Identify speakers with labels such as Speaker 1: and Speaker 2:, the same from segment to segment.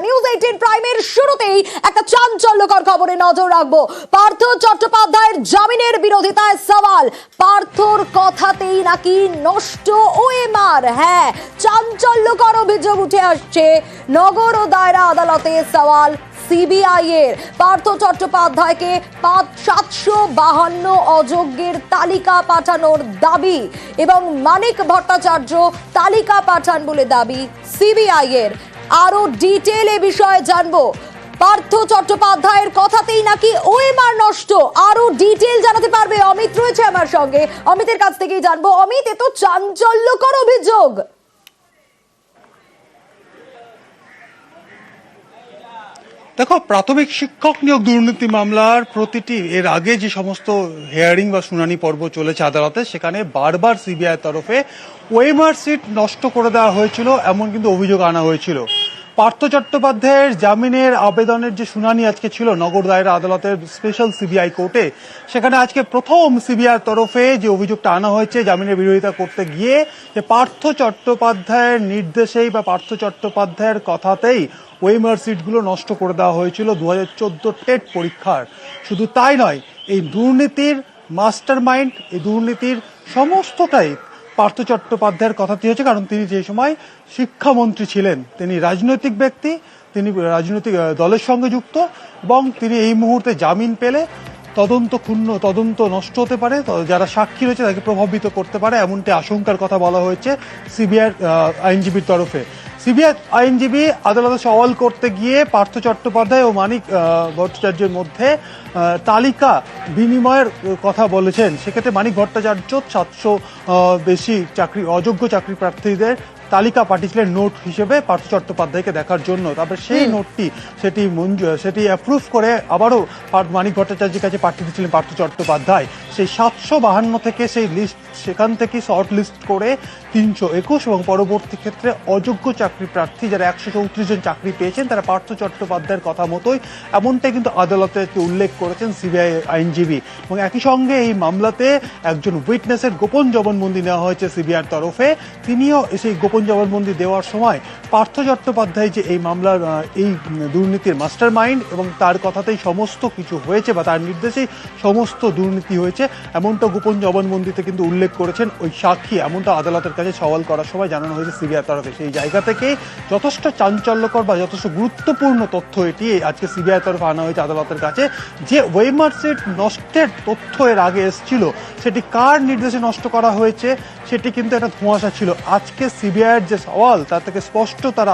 Speaker 1: News 18 প্রাইমের শুরুতেই একটা চাঞ্চল্যকর খবরে নজর রাখবো। পার্থ চট্টোপাধ্যায়ের জামিনের বিরোধিতায় সওয়াল, পার্থর কথাতেই নাকি নষ্ট ওএমআর। হ্যাঁ, চাঞ্চল্যকর অভিযোগ উঠে আসছে নগর ও দায়রা আদালতে। সওয়াল সিবিআই এর পার্থ চট্টোপাধ্যায়কে 752 অযোগ্যের তালিকা পাঠানোর দাবি এবং মানিক ভট্টাচার্য তালিকা পাঠান বলে দাবি সিবিআই এর। আরো ডিটেল এ বিষয়ে জানবো। পার্থ চট্টোপাধ্যায়ের কথাতেই নাকি ওএমআর নষ্ট। আরো ডিটেল জানাতে পারবে অমিত, রয়েছে আমার সঙ্গে। অমিতের কাছ থেকেই জানবো। অমিত, এ তো চাঞ্চল্যকর অভিযোগ।
Speaker 2: দেখো, প্রাথমিক শিক্ষক নিয়োগ দুর্নীতি মামলার প্রতিটি এর আগে যে সমস্ত হিয়ারিং বা শুনানি পর্ব চলেছে আদালতে, সেখানে বারবার সিবিআই তরফে ওএমআর সিট নষ্ট করে দেওয়া হয়েছিল, এমন কিন্তু অভিযোগ আনা হয়েছিল। পার্থ চট্টোপাধ্যায়ের জামিনের আবেদনের যে শুনানি আজকে ছিল নগর দায়রা আদালতের স্পেশাল সিবিআই কোর্টে, সেখানে আজকে প্রথম সিবিআই তরফে যে অভিযোগটা আনা হয়েছে জামিনের বিরোধিতা করতে গিয়ে, যে পার্থ চট্টোপাধ্যায়ের নির্দেশেই বা পার্থ চট্টোপাধ্যায়ের কথাতেই ওএমআর সিটগুলো নষ্ট করে দেওয়া হয়েছিল 2014 টেট পরীক্ষার। শুধু তাই নয়, এই দুর্নীতির মাস্টার মাইন্ড, এই দুর্নীতির সমস্তটাই পার্থ চট্টোপাধ্যায়ের কথাটি হয়েছে, কারণ তিনি যে সময় শিক্ষামন্ত্রী ছিলেন, তিনি রাজনৈতিক ব্যক্তি, তিনি রাজনৈতিক দলের সঙ্গে যুক্ত, এবং তিনি এই মুহূর্তে জামিন পেলে তদন্ত নষ্ট হতে পারে, যারা সাক্ষী রয়েছে তাকে প্রভাবিত করতে পারে, এমনটি আশঙ্কার কথা বলা হয়েছে সিবিআই আইনজীবীর তরফে। সিবিআই আইনজীবী আদালতে সওয়াল করতে গিয়ে পার্থ চট্টোপাধ্যায় ও মানিক ভট্টাচার্যের মধ্যে তালিকা বিনিময়ের কথা বলেছেন। সেক্ষেত্রে মানিক ভট্টাচার্য 700 বেশি অযোগ্য চাকরি প্রার্থীদের তালিকা পাঠিয়েছিলেন নোট হিসেবে পার্থ চট্টোপাধ্যায়কে দেখার জন্য। তারপরে সেই নোটটি সেটি অ্যাপ্রুভ করে আবারও মানিক ভট্টাচার্যের কাছে পাঠিয়ে দিয়েছিলেন পার্থ চট্টোপাধ্যায়। সেই 752 থেকে সেই লিস্ট, সেখান থেকে শর্ট লিস্ট করে 321 এবং পরবর্তী ক্ষেত্রে অযোগ্য চাকরি প্রার্থী যারা 134 জন চাকরি পেয়েছেন, তারা পার্থ চট্টোপাধ্যায়ের কথা মতোই, এমনটাই কিন্তু আদালতে উল্লেখ করেছেন সিবিআই আইনজীবী। এবং একই সঙ্গে এই মামলাতে একজন উইটনেসের গোপন জবানবন্দি নেওয়া হয়েছে সিবিআইয়ের তরফে। তিনিও সেই গোপন জবানবন্দি দেওয়ার সময় পার্থ চট্টোপাধ্যায় যে এই মামলার এই দুর্নীতির মাস্টার মাইন্ড এবং তার কথাতেই সমস্ত কিছু হয়েছে বা তার নির্দেশেই সমস্ত দুর্নীতি হয়েছে, এমনটা গোপন জবানবন্দিতে কিন্তু উল্লেখ করেছেন ওই সাক্ষী। এমনটা আদালতের কাছে সওয়াল করার সময় জানানো হয়েছে সিবিআই তরফে। সেই জায়গা থেকে যথেষ্ট চাঞ্চল্যকর বা যথেষ্ট গুরুত্বপূর্ণ তথ্য এটি আজকে সিবিআই তরফে আনা হয়েছে আদালতের কাছে। যে ওএমআর সিট নষ্টের তথ্য এর আগে এসেছিল, সেটি কার নির্দেশে নষ্ট করা হয়েছে সেটি কিন্তু একটা ধোঁয়াশা ছিল। আজকে সিবিআইয়ের যে সওয়াল, তার থেকে স্পষ্ট, তারা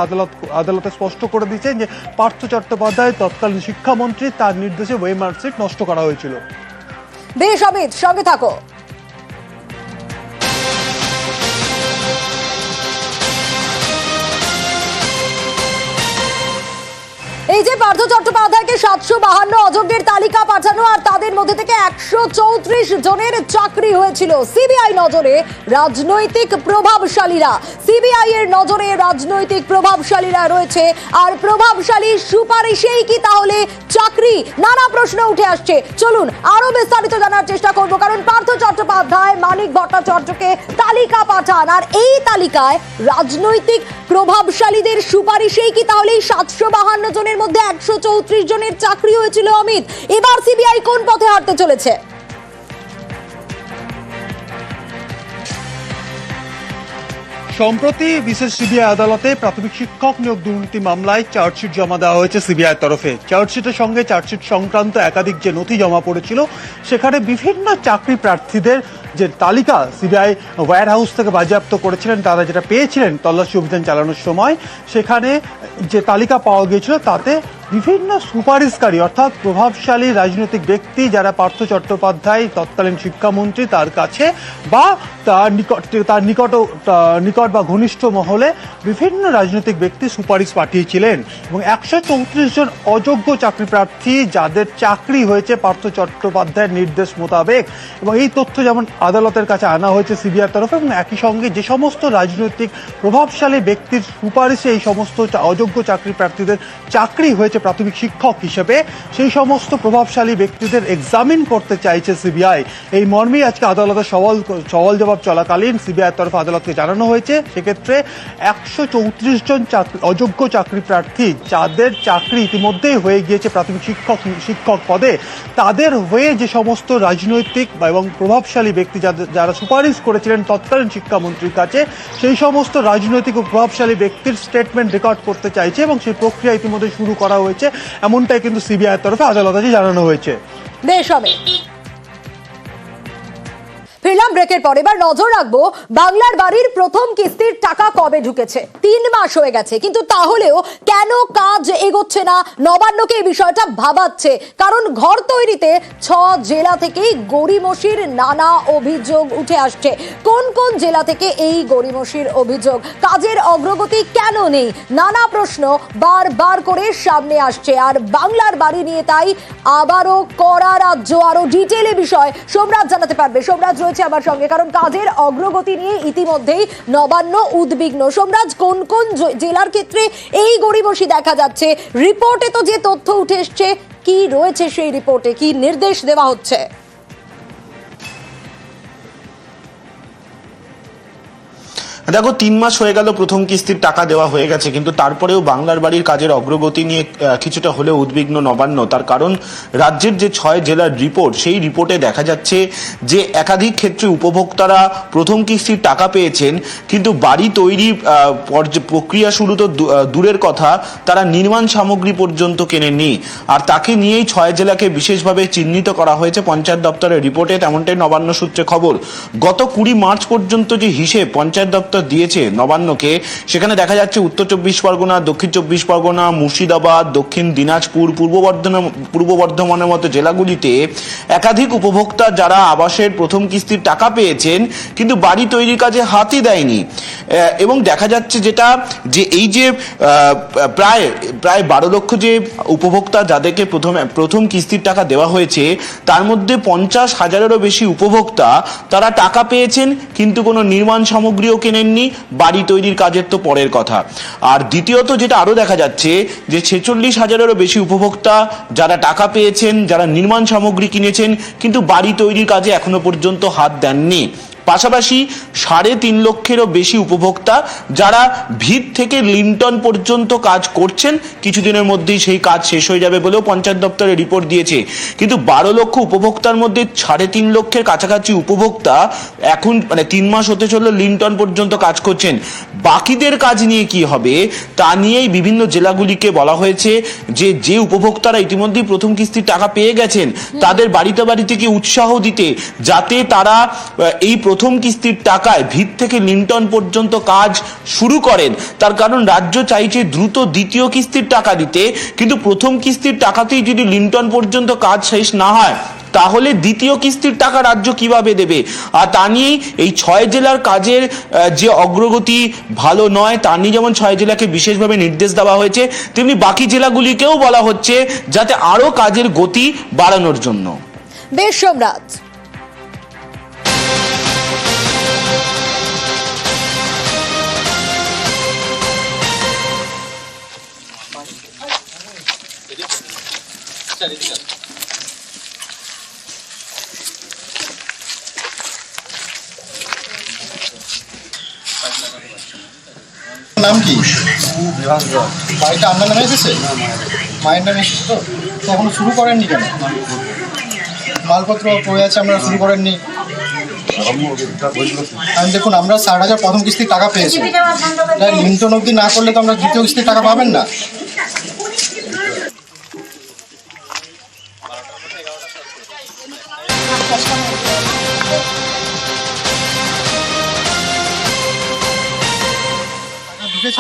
Speaker 2: আদালতে স্পষ্ট করে দিয়েছেন যে পার্থ চট্টোপাধ্যায় তৎকালীন শিক্ষামন্ত্রী, তার নির্দেশে ওএমআর সিট নষ্ট করা হয়েছিল।
Speaker 1: বেশ অমিত, সঙ্গে থাকো। এই যে পার্থ চট্টোপাধ্যায়কে 752 অযোগ্যের তালিকা পাঠানো আর তাদের মধ্যে থেকে 134 জনের চাকরি হয়েছিল। সিবিআই নজরে রাজনৈতিক প্রভাবশালীরা, সিবিআই এর নজরে রাজনৈতিক প্রভাবশালীরা রয়েছে। আর প্রভাবশালী সুপারিশেই কি তাহলে চাকরি? নানা প্রশ্ন উঠে আসছে। চলুন আরো বিস্তারিত জানার চেষ্টা করব, কারণ পার্থ চট্টোপাধ্যায় মানিক ভট্টাচার্যকে তালিকা পাঠান, আর এই তালিকায় রাজনৈতিক প্রভাবশালীদের সুপারিশেই কি তাহলে 752 জনের মধ্যে 134 জনের চাকরি হয়েছিল? অমিত, এবার সিবিআই কোন পথে হাঁটতে চলেছে?
Speaker 2: সম্প্রতি বিশেষ সিবিআই আদালতে প্রাথমিক শিক্ষক নিয়োগ দুর্নীতি মামলায় চার্জশিট জমা দেওয়া হয়েছে সিবিআই তরফে। চার্জশিটের সঙ্গে চার্জশিট সংক্রান্ত একাধিক যে নথি জমা পড়েছিল, সেখানে বিভিন্ন চাকরি প্রার্থীদের যে তালিকা সিবিআই ওয়্যার হাউস থেকে বাজেয়াপ্ত করেছিলেন, তারা যেটা পেয়েছিলেন তল্লাশি অভিযান চালানোর সময়, সেখানে যে তালিকা পাওয়া গিয়েছিল তাতে বিভিন্ন সুপারিশকারী অর্থাৎ প্রভাবশালী রাজনৈতিক ব্যক্তি যারা পার্থ চট্টোপাধ্যায় তৎকালীন শিক্ষামন্ত্রী তার কাছে বা তার নিকট বা ঘনিষ্ঠ মহলে বিভিন্ন রাজনৈতিক ব্যক্তি সুপারিশ পাঠিয়েছিলেন। এবং 134 জন অযোগ্য চাকরি প্রার্থী যাদের চাকরি হয়েছে পার্থ চট্টোপাধ্যায়ের নির্দেশ মোতাবেক, এবং এই তথ্য যেমন আদালতের কাছে আনা হয়েছে সিবিআই তরফে, এবং একই সঙ্গে যে সমস্ত রাজনৈতিক প্রভাবশালী ব্যক্তির সুপারিশে এই সমস্ত অযোগ্য চাকরি প্রার্থীদের চাকরি হয়েছে প্রাথমিক শিক্ষক হিসেবে, সেই সমস্ত প্রভাবশালী ব্যক্তিদের এক্সামিন করতে চাইছে সিবিআই। এই মর্মেই আজকে আদালতে সওয়াল জবাব চলাকালীন সিবিআই তরফে আদালতকে জানানো হয়েছে, সেক্ষেত্রে 134 জন অযোগ্য চাকরি প্রার্থী যাদের চাকরি ইতিমধ্যেই হয়ে গিয়েছে প্রাথমিক শিক্ষক পদে, তাদের হয়ে যে সমস্ত রাজনৈতিক এবং প্রভাবশালী ব্যক্তি যারা সুপারিশ করেছিলেন তৎকালীন শিক্ষামন্ত্রীর কাছে, সেই সমস্ত রাজনৈতিক ও প্রভাবশালী ব্যক্তির স্টেটমেন্ট রেকর্ড করতে চাইছে এবং সেই প্রক্রিয়া ইতিমধ্যে শুরু করা হয়েছে, এমনটাই কিন্তু সিবিআই তরফে আদালতে জানানো হয়েছে।
Speaker 1: বেশ হবে। ফিরলাম ব্রেকের পর, এবার নজর রাখবো বাংলার বাড়ির প্রথম কিস্তির টাকা কবে ঢুকেছে। 3 মাস হয়ে গেছে, কিন্তু তাহলেও কেন কাজ এগোচ্ছে না, নবান্নকে এই বিষয়টা ভাবাচ্ছে। কারণ ঘর তৈরিতে 6 জেলা থেকেই গড়িমসির নানা অভিযোগ উঠে আসছে। কোন কোন জেলা থেকে এই গড়িমসির অভিযোগ, কাজের অগ্রগতি কেন নেই, নানা প্রশ্ন বারবার করে সামনে আসছে। আর বাংলার বাড়ি নিয়ে তাই আবারও কড়া রাজ্য, আরো ডিটেলে বিষয় সোমরাজ জানাতে পারবে। সোমরাজ রয়েছে আমার সঙ্গে, কারণ কাজের অগ্রগতি নিয়ে ইতিমধ্যেই নবান্ন উদ্বিগ্ন। সোমরাজ, কোন কোন জেলার ক্ষেত্রে এই গড়িমসি দেখা যাচ্ছে? রিপোর্টে তো যে তথ্য উঠে এসছে, কি রয়েছে সেই রিপোর্টে, কি নির্দেশ দেওয়া হচ্ছে?
Speaker 3: দেখো, 3 মাস হয়ে গেল প্রথম কিস্তির টাকা দেওয়া হয়ে গেছে, কিন্তু তারপরেও বাংলার বাড়ির কাজের অগ্রগতি নিয়ে কিছুটা হলেও উদ্বিগ্ন নবান্ন। তার কারণ রাজ্যের যে 6 জেলার রিপোর্ট, সেই রিপোর্টে দেখা যাচ্ছে যে একাধিক ক্ষেত্রে উপভোক্তারা প্রথম কিস্তির টাকা পেয়েছেন, কিন্তু বাড়ি তৈরি প্রক্রিয়া শুরু তো দূরের কথা, তারা নির্মাণ সামগ্রী পর্যন্ত কেনেননি। আর তাকে নিয়েই 6 জেলাকে বিশেষভাবে চিহ্নিত করা হয়েছে পঞ্চায়েত দপ্তরের রিপোর্টে, তেমনটাই নবান্ন সূত্রে খবর। গত 20 মার্চ পর্যন্ত যে হিসেব পঞ্চায়েত দপ্তর দিয়েছে নবান্নকে, সেখানে দেখা যাচ্ছে উত্তর 24 পরগনা, দক্ষিণ 24 পরগনা, মুর্শিদাবাদ, দক্ষিণ দিনাজপুর, পূর্ব বর্ধমানের মতো জেলাগুলিতে একাধিক উপভোক্তা যারা আবাসের প্রথম কিস্তির টাকা পেয়েছেন, কিন্তু বাড়ি তৈরির কাজে হাতই দেয়নি। এবং দেখা যাচ্ছে যেটা যে এই যে প্রায় 12 লক্ষ যে উপভোক্তা যাদেরকে প্রথম কিস্তির টাকা দেওয়া হয়েছে, তার মধ্যে 50,000-এরও বেশি উপভোক্তা তারা টাকা পেয়েছেন, কিন্তু কোনো নির্মাণ সামগ্রীও কেনেননি। বাড়ি তৈরির কাজের তো পরের কথা। আর দ্বিতীয়ত যেটা আরো দেখা যাচ্ছে যে 46,000-এরও বেশি উপভোক্তা যারা টাকা পেয়েছেন, যারা নির্মাণ সামগ্রী কিনেছেন, কিন্তু বাড়ি তৈরির কাজে এখনো পর্যন্ত হাত দেননি। পাশাপাশি 3.5 লক্ষেরও বেশি উপভোক্তা যারা ভিত থেকে লিন্টন পর্যন্ত কাজ করছেন, কিছুদিনের মধ্যেই সেই কাজ শেষ হয়ে যাবে বলেও পঞ্চায়েত দপ্তরে রিপোর্ট দিয়েছে। কিন্তু 12 লক্ষ উপভোক্তার মধ্যে 3.5 লক্ষের কাছাকাছি উপভোক্তা এখন 3 মাস হতে চললো লিন্টন পর্যন্ত কাজ করছেন। বাকিদের কাজ নিয়ে কি হবে তা নিয়েই বিভিন্ন জেলাগুলিকে বলা হয়েছে যে উপভোক্তারা ইতিমধ্যেই প্রথম কিস্তির টাকা পেয়ে গেছেন, তাদের বাড়িতে বাড়িতে উৎসাহ দিতে, যাতে তারা এই প্রথম কিস্তির টাকায় ভিত থেকে লিন্টন পর্যন্ত কাজ শুরু করেন। তার কারণ রাজ্য চাইছে দ্রুত দ্বিতীয় কিস্তির টাকা দিতে, কিন্তু প্রথম কিস্তির টাকাতেই যদি লিন্টন পর্যন্ত কাজ শেষ না হয়, তাহলে দ্বিতীয় কিস্তির টাকা রাজ্য কিভাবে দেবে? আর তা নিয়েই এই 6 জেলার কাজের যে অগ্রগতি ভালো নয়, তা নিয়ে যেমন 6 জেলাকে বিশেষভাবে নির্দেশ দেওয়া হয়েছে, তেমনি বাকি জেলাগুলিকেও বলা হচ্ছে যাতে আরো কাজের গতি বাড়ানোর জন্য।
Speaker 1: বেশ সোমরাজ।
Speaker 4: নাম কি? বাড়িটা আপনার নামে এসেছে? মায়ের নামে এসেছে তো? এখনো শুরু করেননি কেন? মালপত্র পড়ে আছে, আমরা শুরু করেননি। আমি দেখুন, আমরা 60,000 প্রথম কিস্তির টাকা পেয়েছি, লিন্টন অবধি না করলে তো আমরা দ্বিতীয় কিস্তির টাকা পাবেন না।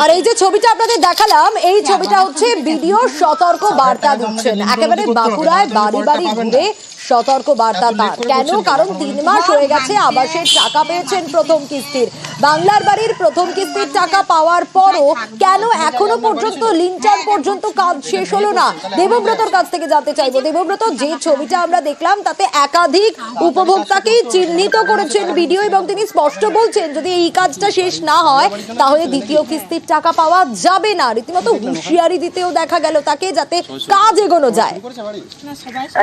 Speaker 1: আর এই যে ছবিটা আপনাদের দেখালাম, এই ছবিটা হচ্ছে বিডিও সতর্ক বার্তা দিচ্ছেন, একেবারে বাঁকুড়ায় বাড়ি বাড়ি ঘুরে সতর্ক বার্তা তার। কেন? কারণ 3 মাস হয়ে গেছে, আবাসের টাকা পেয়েছেন প্রথম কিস্তির, বাংলার বাড়ির প্রথম কিস্তির টাকা পাওয়ার পরও কেন এখনো পর্যন্ত লিন্টার পর্যন্ত কাজ শেষ হলো না? দেবব্রতর কাছ থেকে জানতে চাইবো। দেবব্রত, যে ছবিটা আমরা দেখলাম তাতে একাধিক উপভোক্তাকেই চিহ্নিত করেছেন ভিডিও, এবং তিনি স্পষ্ট বলছেন যদি এই কাজটা শেষ না হয় তাহলে দ্বিতীয় কিস্তির টাকা পাওয়া যাবে না। রীতিমতো হুঁশিয়ারি দিতেও দেখা গেল তাকে, যাতে কাজ এগোনো যায়।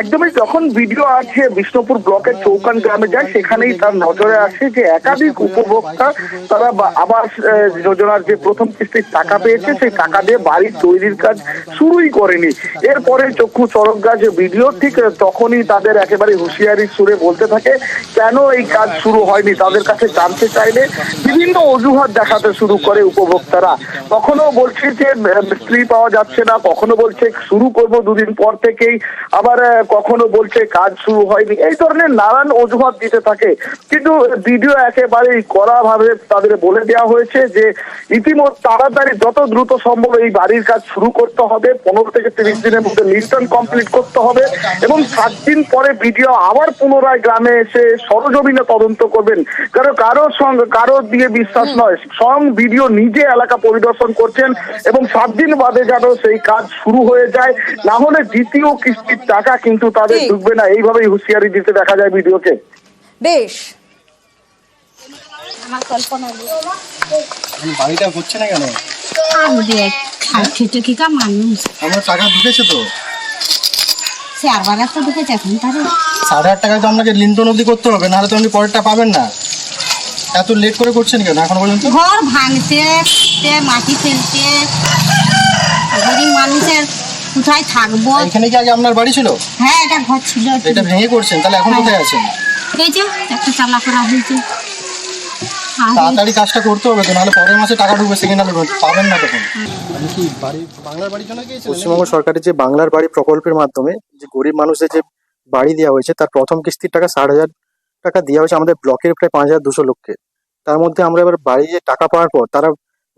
Speaker 5: একদমই, যখন ভিডিও আছে বিষ্ণুপুর ব্লকের চৌকান গ্রামে যায়, সেখানেই তার নজরে আসে যে একাধিক উপভোক্তা তারা আবাস যোজনার যে প্রথম কিস্তির টাকা পেয়েছে, সেই টাকা দিয়ে বাড়ি তৈরির কাজ শুরুই করেনি। এরপরে চক্ষু চড়ক গাছ ভিডিও, ঠিক তখনই তাদের একেবারে হুঁশিয়ারি সুরে বলতে থাকে কেন এই কাজ শুরু হয়নি। তাদের কাছে জানতে চাইলে বিভিন্ন অজুহাত দেখাতে শুরু করে উপভোক্তারা। কখনো বলছে যে মিস্ত্রি পাওয়া যাচ্ছে না, কখনো বলছে শুরু করব দুদিন পর থেকেই, আবার কখনো বলছে কাজ শুরু হয়নি। এই ধরনের নানান অজুহাত দিতে থাকে, কিন্তু ভিডিও একেবারেই কড়া ভাবে তাদের বলে দেওয়া হয়েছে যে ইতিমধ্যে তাড়াতাড়ি যত দ্রুত সম্ভব এই বাড়ির কাজ শুরু করতে হবে, 15 থেকে 30 দিনের মধ্যে লিন্টন কমপ্লিট করতে হবে, এবং 7 দিন পরে ভিডিও আবার পুনরায় গ্রামে এসে সরজমিনে তদন্ত করবেন। কারো দিয়ে বিশ্বাস নয়, স্বয়ং ভিডিও নিজে এলাকা পরিদর্শন করছেন এবং 7 দিন বাদে যেন সেই কাজ শুরু হয়ে যায়, না হলে দ্বিতীয় কিস্তির টাকা কিন্তু তাদের ঢুকবে না। এইভাবেই হুঁশিয়ারি দিতে দেখা যায় ভিডিওকে।
Speaker 1: বেশ,
Speaker 6: আমার কল্পনা
Speaker 4: বাড়িটা হচ্ছে না কেন?
Speaker 6: খেটে খেটা মানুষ
Speaker 4: আমার টাকা ঢুকেছে তো,
Speaker 6: সে আর বাজার তো ঢুকেছে এখন তাহলে
Speaker 4: 8,500 টাকায় তো আপনাকে লিন্টন অবধি করতে হবে, নাহলে তো আপনি পরেরটা পাবেন না। এত লেট করে করছেন কেন এখন পর্যন্ত?
Speaker 6: ঘর ভাঙতে মাটি ফেলতে, গরিব মানুষের কোথায় থাকবো।
Speaker 4: এখানে কি আগে আপনার বাড়ি ছিল?
Speaker 6: হ্যাঁ, এটা ঘর ছিল।
Speaker 4: এটা ভেঙে করছেন, তাহলে এখন কোথায় আছেন?
Speaker 6: এই যে একটা চালা করা হয়েছে। আর
Speaker 4: তাড়াতাড়ি কাজটা করতে হবে তো, নাহলে পরের মাসে টাকা ঢুকবে, সেকেন্ড হলে পাবেন না তখন। আমি কি বাংলার বাড়ির জন্য গিয়েছিলেন?
Speaker 7: পশ্চিমবঙ্গ সরকারের যে বাংলার বাড়ি প্রকল্পের মাধ্যমে যে গরিব মানুষদের যে বাড়ি দেওয়া হয়েছে, তার প্রথম কিস্তির টাকা 60,000 টাকা দেওয়া হয়েছে আমাদের ব্লকের প্রায় 5,200 লোককে। তার মধ্যে আমরা এবার বাড়ি যে টাকা পাওয়ার পর তারা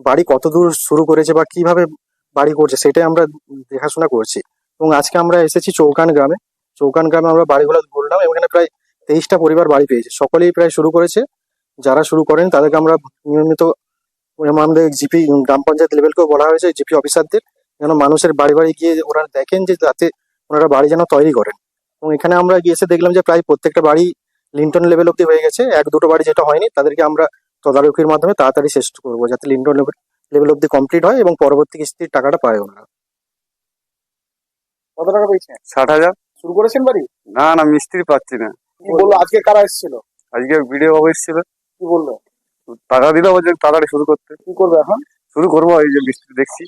Speaker 7: বাড়ি কত দূর শুরু করেছে বা কিভাবে বাড়ি করছে সেটাই আমরা দেখাশোনা করছি। এবং আজকে আমরা এসেছি চৌকান গ্রামে। চৌকান গ্রামে আমরা বাড়িগুলো ঘুরলাম, এবং এখানে প্রায় 23টা পরিবার বাড়ি পেয়েছে। সকলেই প্রায় শুরু করেছে, যারা শুরু করেন তাদেরকে আমরা নিয়মিত আমাদের জিপি গ্রাম পঞ্চায়েত লেভেলকেও বলা হয়েছে, জিপি অফিসারদের যেন মানুষের বাড়ি বাড়ি গিয়ে ওরা দেখেন যে যাতে ওনারা বাড়ি যেন তৈরি করেন। এবং এখানে আমরা গিয়েছে দেখলাম যে প্রায় প্রত্যেকটা বাড়ি লিন্টন লেভেল অব্দি হয়ে গেছে। 1-2টো বাড়ি যেটা হয়নি তাদেরকে আমরা তদারকির মাধ্যমে তাড়াতাড়ি শেষ করবো, যাতে লিন্টন লেভেল অব্দি কমপ্লিট হয় এবং পরবর্তী কিস্তির টাকাটা পায় ওনারা। কত টাকা পেয়েছেন?
Speaker 8: 60,000।
Speaker 7: শুরু করেছেন বাড়ি?
Speaker 8: না না, মিস্ত্রি পাচ্ছি না।
Speaker 7: কি বললো আজকে? কারা এসেছিল?
Speaker 8: আজকে ভিডিও অফিস ছিল,
Speaker 7: কি বললো?
Speaker 8: টাকা দিলে বলছে তাড়াতাড়ি শুরু করতে।
Speaker 7: কি করবে এখন?
Speaker 8: শুরু করবো, এই যে মিস্ত্রি দেখছি।